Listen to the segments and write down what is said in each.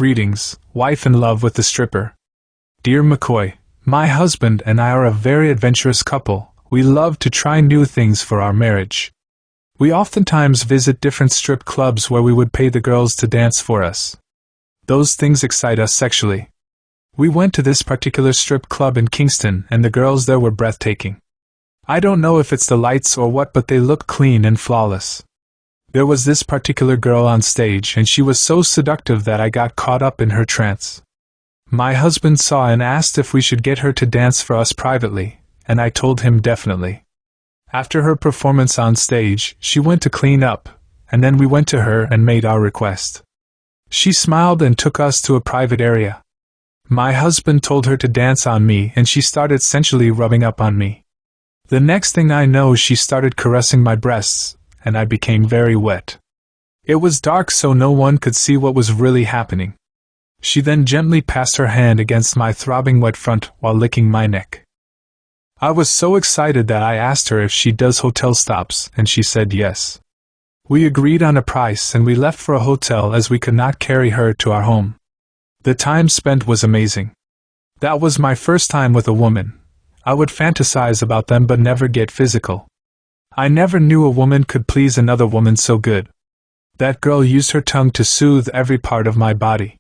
Greetings, wife in love with the stripper. Dear Mckoy, my husband and I are a very adventurous couple. We love to try new things for our marriage. We oftentimes visit different strip clubs where we would pay the girls to dance for us. Those things excite us sexually. We went to this particular strip club in Kingston and the girls there were breathtaking. I don't know if it's the lights or what, but they look clean and flawless. There was this particular girl on stage and she was so seductive that I got caught up in her trance. My husband saw and asked if we should get her to dance for us privately, and I told him definitely. After her performance on stage, she went to clean up, and then we went to her and made our request. She smiled and took us to a private area. My husband told her to dance on me and she started sensually rubbing up on me. The next thing I know, she started caressing my breasts, and I became very wet. It was dark so no one could see what was really happening. She then gently passed her hand against my throbbing wet front while licking my neck. I was so excited that I asked her if she does hotel stops, and she said yes. We agreed on a price and we left for a hotel as we could not carry her to our home. The time spent was amazing. That was my first time with a woman. I would fantasize about them but never get physical. I never knew a woman could please another woman so good. That girl used her tongue to soothe every part of my body.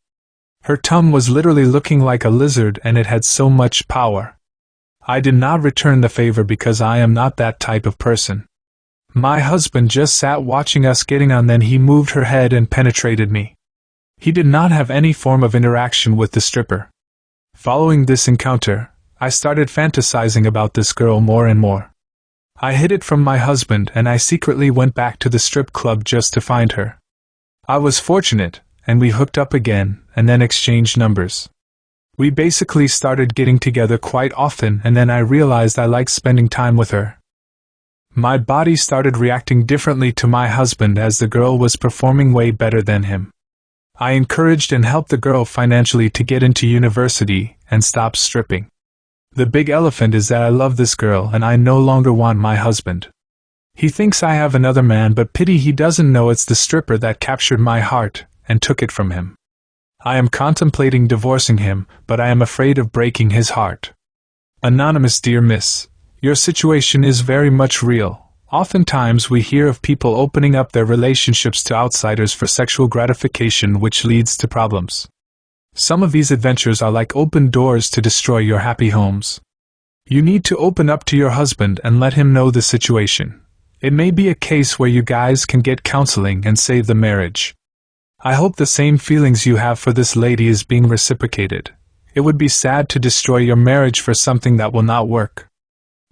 Her tongue was literally looking like a lizard and it had so much power. I did not return the favor because I am not that type of person. My husband just sat watching us getting on, then he moved her head and penetrated me. He did not have any form of interaction with the stripper. Following this encounter, I started fantasizing about this girl more and more. I hid it from my husband and I secretly went back to the strip club just to find her. I was fortunate, and we hooked up again, and then exchanged numbers. We basically started getting together quite often, and then I realized I liked spending time with her. My body started reacting differently to my husband as the girl was performing way better than him. I encouraged and helped the girl financially to get into university and stop stripping. The big elephant is that I love this girl and I no longer want my husband. He thinks I have another man, but pity he doesn't know it's the stripper that captured my heart and took it from him. I am contemplating divorcing him, but I am afraid of breaking his heart. Anonymous. Dear Miss, your situation is very much real. Oftentimes we hear of people opening up their relationships to outsiders for sexual gratification, which leads to problems. Some of these adventures are like open doors to destroy your happy homes. You need to open up to your husband and let him know the situation. It may be a case where you guys can get counseling and save the marriage. I hope the same feelings you have for this lady is being reciprocated. It would be sad to destroy your marriage for something that will not work.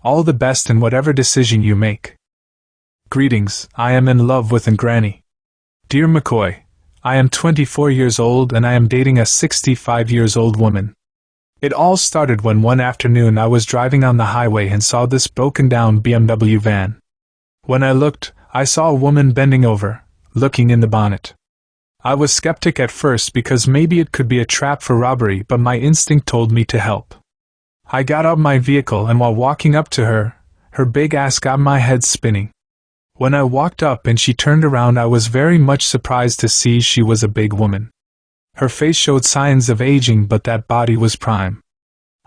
All the best in whatever decision you make. Greetings, I am in love with Granny. Dear Mckoy, I am 24 years old and I am dating a 65-years-old woman. It all started when one afternoon I was driving on the highway and saw this broken-down BMW van. When I looked, I saw a woman bending over, looking in the bonnet. I was skeptic at first because maybe it could be a trap for robbery, but my instinct told me to help. I got out my vehicle and while walking up to her, her big ass got my head spinning. When I walked up and she turned around, I was very much surprised to see she was a big woman. Her face showed signs of aging, but that body was prime.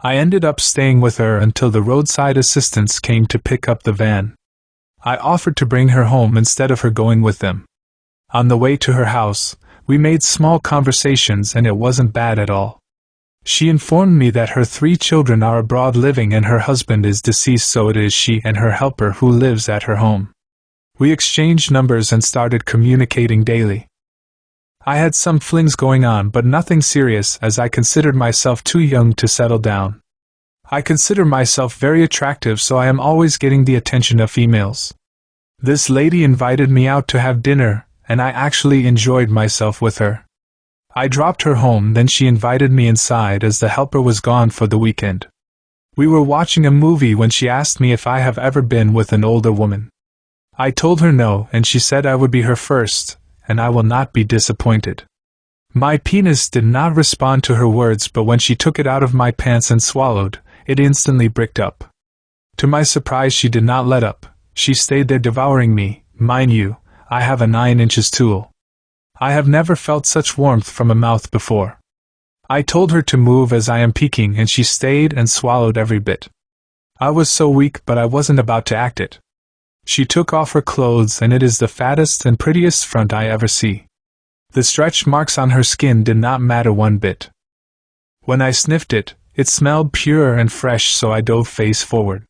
I ended up staying with her until the roadside assistants came to pick up the van. I offered to bring her home instead of her going with them. On the way to her house, we made small conversations and it wasn't bad at all. She informed me that her 3 children are abroad living and her husband is deceased, so it is she and her helper who lives at her home. We exchanged numbers and started communicating daily. I had some flings going on, but nothing serious, as I considered myself too young to settle down. I consider myself very attractive, so I am always getting the attention of females. This lady invited me out to have dinner, and I actually enjoyed myself with her. I dropped her home, then she invited me inside as the helper was gone for the weekend. We were watching a movie when she asked me if I have ever been with an older woman. I told her no, and she said I would be her first, and I will not be disappointed. My penis did not respond to her words, but when she took it out of my pants and swallowed, it instantly bricked up. To my surprise, she did not let up. She stayed there devouring me. Mind you, I have a 9 inches tool. I have never felt such warmth from a mouth before. I told her to move as I am peeking and she stayed and swallowed every bit. I was so weak but I wasn't about to act it. She took off her clothes and it is the fattest and prettiest front I ever see. The stretch marks on her skin did not matter one bit. When I sniffed it, it smelled pure and fresh, so I dove face forward.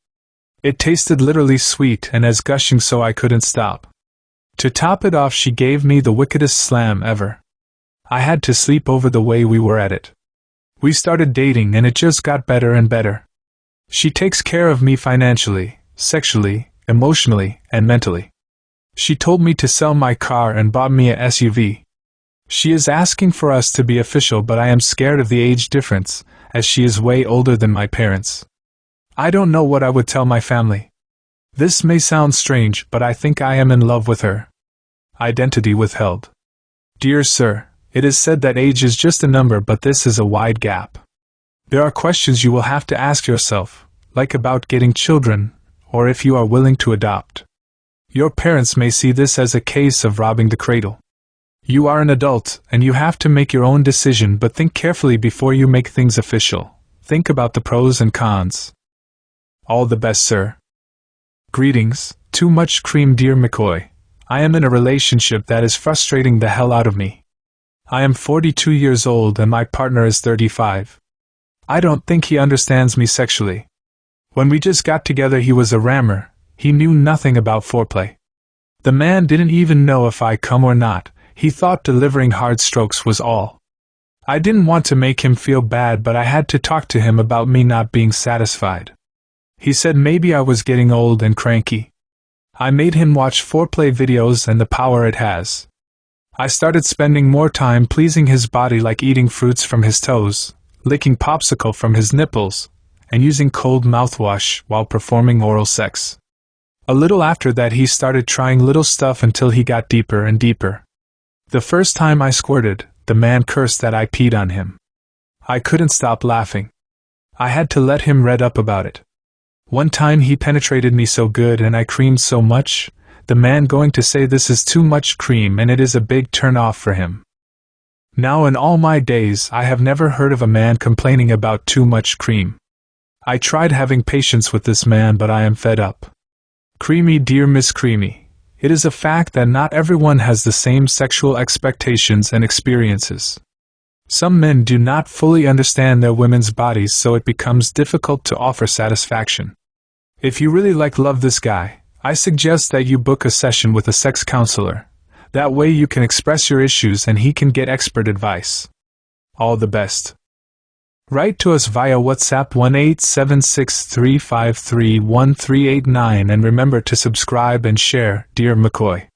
It tasted literally sweet and as gushing, so I couldn't stop. To top it off, she gave me the wickedest slam ever. I had to sleep over the way we were at it. We started dating and it just got better and better. She takes care of me financially, sexually, emotionally, and mentally. She told me to sell my car and bought me a SUV. She is asking for us to be official, but I am scared of the age difference, as she is way older than my parents. I don't know what I would tell my family. This may sound strange, but I think I am in love with her. Identity withheld. Dear Sir, it is said that age is just a number, but this is a wide gap. There are questions you will have to ask yourself, like about getting children, or if you are willing to adopt. Your parents may see this as a case of robbing the cradle. You are an adult, and you have to make your own decision, but think carefully before you make things official. Think about the pros and cons. All the best, sir. Greetings, Too Much Cream. Dear Mckoy, I am in a relationship that is frustrating the hell out of me. I am 42 years old and my partner is 35. I don't think he understands me sexually. When we just got together, he was a rammer. He knew nothing about foreplay. The man didn't even know if I come or not. He thought delivering hard strokes was all. I didn't want to make him feel bad, but I had to talk to him about me not being satisfied. He said maybe I was getting old and cranky. I made him watch foreplay videos and the power it has. I started spending more time pleasing his body, like eating fruits from his toes, licking popsicle from his nipples, and using cold mouthwash while performing oral sex. A little after that, he started trying little stuff until he got deeper and deeper. The first time I squirted, the man cursed that I peed on him. I couldn't stop laughing. I had to let him read up about it. One time he penetrated me so good and I creamed so much, the man going to say this is too much cream, and it is a big turn off for him. Now in all my days I have never heard of a man complaining about too much cream. I tried having patience with this man, but I am fed up. Creamy. Dear Miss Creamy, it is a fact that not everyone has the same sexual expectations and experiences. Some men do not fully understand their women's bodies, so it becomes difficult to offer satisfaction. If you really love this guy, I suggest that you book a session with a sex counselor. That way you can express your issues and he can get expert advice. All the best. Write to us via WhatsApp 1-876-353-1389 and remember to subscribe and share, dear Mckoy.